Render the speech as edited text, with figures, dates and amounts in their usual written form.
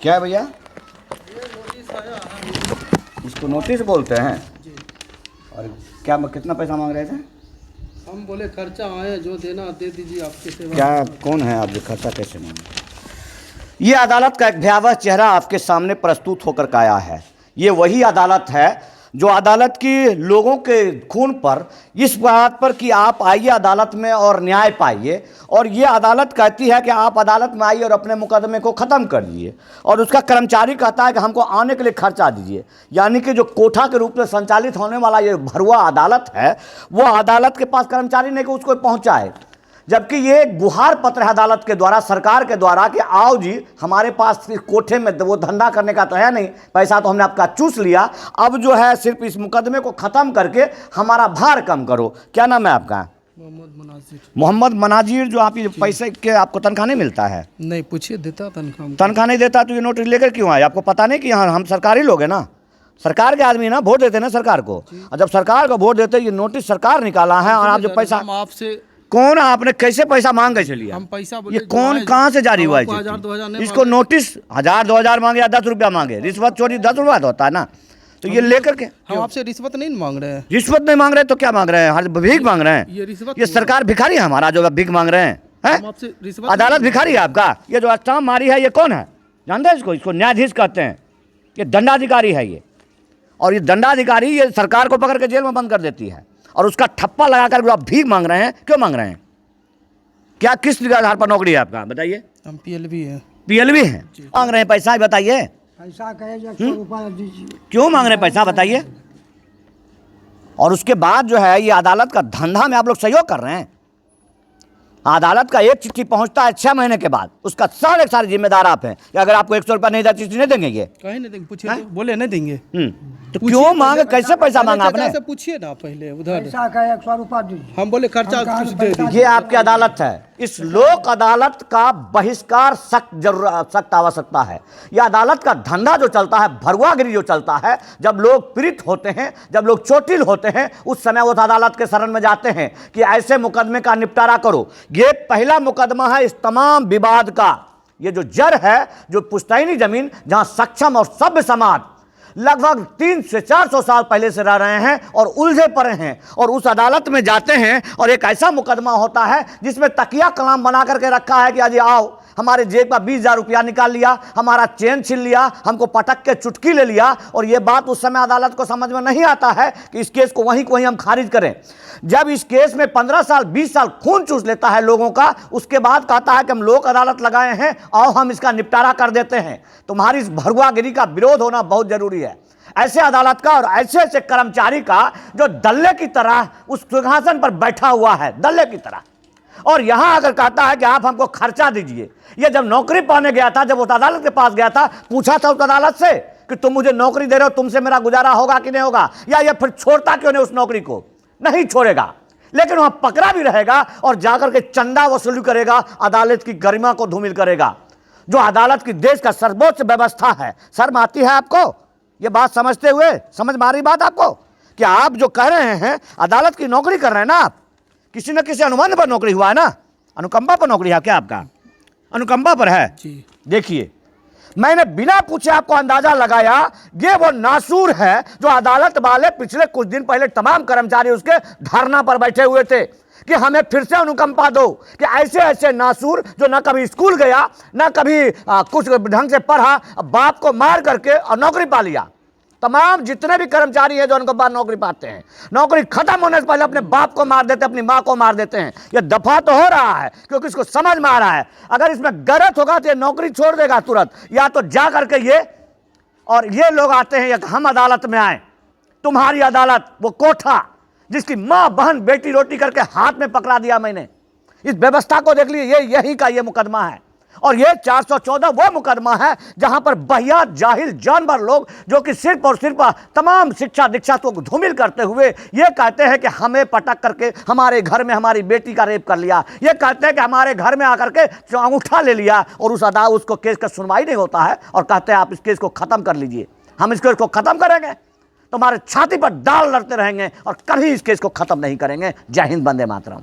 क्या है भैया? ये नोटिस आया है। इसको नोटिस बोलते हैं। जी। और क्या कितना पैसा मांग रहे थे? हम बोले खर्चा आए जो देना दे दीजिए, आपकी सेवा। क्या कौन है आप जो खर्चा कैसे मांगे? ये अदालत का एक भयावह चेहरा आपके सामने प्रस्तुत होकर के आया है। ये वही अदालत है जो अदालत की लोगों के खून पर, इस बात पर कि आप आइए अदालत में और न्याय पाइए, और ये अदालत कहती है कि आप अदालत में आइए और अपने मुकदमे को ख़त्म कर दीजिए, और उसका कर्मचारी कहता है कि हमको आने के लिए खर्चा दीजिए। यानी कि जो कोठा के रूप में संचालित होने वाला ये भरुआ अदालत है, वो अदालत के पास कर्मचारी नहीं कि उसको पहुँचाए, जबकि ये गुहार पत्र है अदालत के द्वारा, सरकार के द्वारा, कि आओ जी हमारे पास कोठे में वो धंधा करने का तो है नहीं, पैसा तो हमने आपका चूस लिया, अब जो है सिर्फ इस मुकदमे को ख़त्म करके हमारा भार कम करो। क्या नाम है आपका? मोहम्मद मनाजिर। मोहम्मद मनाजिर। जो आप ये पैसे के आपको तनख्वाह नहीं मिलता है? नहीं, पूछिए, देता तनख्वाह? तनख्वाह नहीं देता तो ये नोटिस लेकर क्यों आए? आपको पता नहीं कि यहाँ हम सरकारी लोग हैं ना, सरकार के आदमी ना, वोट देते ना सरकार को, और जब सरकार को वोट देते, ये नोटिस सरकार निकाला है, और आप जो पैसा, आपसे कौन आपने कैसे पैसा मांग कैसे लिया? हम पैसा ये कौन कहाँ से जारी हुआ है? 1000-2000 नहीं इसको नोटिस 1000-2000 मांगे या 10 रुपया मांगे? रिश्वत चोरी 10 रुपया तो होता है ना, तो ये लेकर के हम आपसे रिश्वत नहीं मांग रहे हैं। रिश्वत नहीं मांग रहे तो क्या मांग रहे हैं? हर भीख मांग रहे हैं? ये रिश्वत, ये सरकार भिखारी है हमारा जो भीख मांग रहे हैं? हम आपसे रिश्वत, अदालत भिखारी है आपका? ये जो अस्टाम मारी है ये कौन है जानते हैं? इसको न्यायाधीश कहते हैं। ये दंडाधिकारी है ये, और ये दंडाधिकारी ये सरकार को पकड़ के जेल में बंद कर देती है, और उसका ठप्पा लगाकर जो आप भीख मांग रहे हैं, क्यों मांग रहे हैं? क्या किस आधार पर नौकरी है आपका बताइए? हम पीएलबी है। पीएलबी है, मांग रहे हैं पैसा? बताइए पैसा कहे 100 रुपया दीजिए। क्यों मांग रहे हैं पैसा बताइए? और उसके बाद जो है ये अदालत का धंधा में आप लोग सहयोग कर रहे हैं। अदालत का एक चिट्ठी पहुंचता है 6 महीने के बाद, उसका सारे जिम्मेदार आप हैं कि अगर आपको 100 रुपया नहीं देता चिट्ठी नहीं देंगे ये? कहीं नहीं देंगे। पूछिए तो, बोले नहीं देंगे। तो क्यों मांगे, कैसे पैसा मांगा आपने? से पूछिए ना पहले उधर। पैसा का 100 रुपया दीजिए। हम बोले खर्चा कुछ दे दीजिए। ये आपकी अदालत है। इस लोक अदालत का बहिष्कार सख्त आवश्यकता है। यह अदालत का धंधा जो चलता है, भरुआगिरी जो चलता है, जब लोग पीड़ित होते हैं, जब लोग चोटिल होते हैं, उस समय वो अदालत के शरण में जाते हैं कि ऐसे मुकदमे का निपटारा करो। ये पहला मुकदमा है इस तमाम विवाद का। ये जो जड़ है, जो पुश्तैनी जमीन, जहां सक्षम और सभ्य समाज लगभग 300 से 400 साल पहले से रह रहे हैं और उलझे पड़े हैं, और उस अदालत में जाते हैं और एक ऐसा मुकदमा होता है जिसमें तकिया कलाम बना करके रखा है कि अजी आओ, हमारे जेब का 20,000 रुपया निकाल लिया, हमारा चेन छीन लिया, हमको पटक के चुटकी ले लिया। और ये बात उस समय अदालत को समझ में नहीं आता है कि इस केस को वहीं हम खारिज करें। जब इस केस में 15 साल 20 साल खून चूस लेता है लोगों का, उसके बाद कहता है कि हम लोक अदालत लगाए हैं, आओ हम इसका निपटारा कर देते हैं। तुम्हारी इस भरुआगिरी का विरोध होना बहुत जरूरी है। ऐसे अदालत का और ऐसे ऐसे कर्मचारी का जो दल्ले की तरह उस सिंहासन पर बैठा हुआ है, दल्ले की तरह, और यहां अगर कहता है कि आप हमको खर्चा दीजिए। ये जब नौकरी पाने गया था, जब उस अदालत के पास गया था, पूछा था उस अदालत से कि तुम मुझे नौकरी दे रहे हो, तुमसे मेरा गुजारा होगा कि नहीं होगा, या ये फिर छोड़ता क्यों नहीं उस नौकरी को? नहीं छोड़ेगा, लेकिन वहां पकड़ा भी रहेगा और जाकर के चंदा वसूली करेगा, अदालत की गरिमा को धूमिल करेगा, जो अदालत की देश का सर्वोच्च व्यवस्था है। शर्म आती है आपको ये बात समझते हुए? समझ में आ रही बात आपको कि आप जो कह रहे हैं अदालत की नौकरी कर रहे हैं ना, आप किसी न किसी अनुबंध पर नौकरी हुआ है ना, अनुकंपा पर नौकरी है क्या आपका? अनुकंपा पर है जी। देखिए, मैंने बिना पूछे आपको अंदाजा लगाया, ये वो नासूर है जो अदालत वाले पिछले कुछ दिन पहले तमाम कर्मचारी उसके धरना पर बैठे हुए थे कि हमें फिर से अनुकंपा दो, कि ऐसे ऐसे नासूर जो ना कभी स्कूल गया, ना कभी कुछ ढंग से पढ़ा, बाप को मार करके और नौकरी पा लिया। तमाम जितने भी कर्मचारी हैं जो उनको बाद नौकरी पाते हैं, नौकरी खत्म होने से पहले अपने बाप को मार देते हैं, अपनी माँ को मार देते हैं। ये दफा तो हो रहा है क्योंकि इसको समझ में आ रहा है अगर इसमें गलत होगा तो ये नौकरी छोड़ देगा तुरंत, या तो जा करके ये लोग आते हैं या हम अदालत में आए। तुम्हारी अदालत वो कोठा जिसकी माँ बहन बेटी रोटी करके हाथ में पकड़ा दिया मैंने, इस व्यवस्था को देख लीजिए। यही का ये मुकदमा है, और ये 414 वो मुकदमा है जहां पर बहियात जाहिल जानवर लोग जो कि सिर्फ और सिर्फ तमाम शिक्षा दीक्षा को धूमिल करते हुए ये कहते हैं कि हमें पटक करके हमारे घर में हमारी बेटी का रेप कर लिया, ये कहते हैं कि हमारे घर में आकर के अंगूठा ले लिया, और उसको केस का सुनवाई नहीं होता है, और कहते हैं आप इस केस को खत्म कर लीजिए। हम इस केस को खत्म करेंगे, तुम्हारे छाती पर डाल लड़ते रहेंगे और कभी इस केस को खत्म नहीं करेंगे। जय हिंद, वंदे मातरम।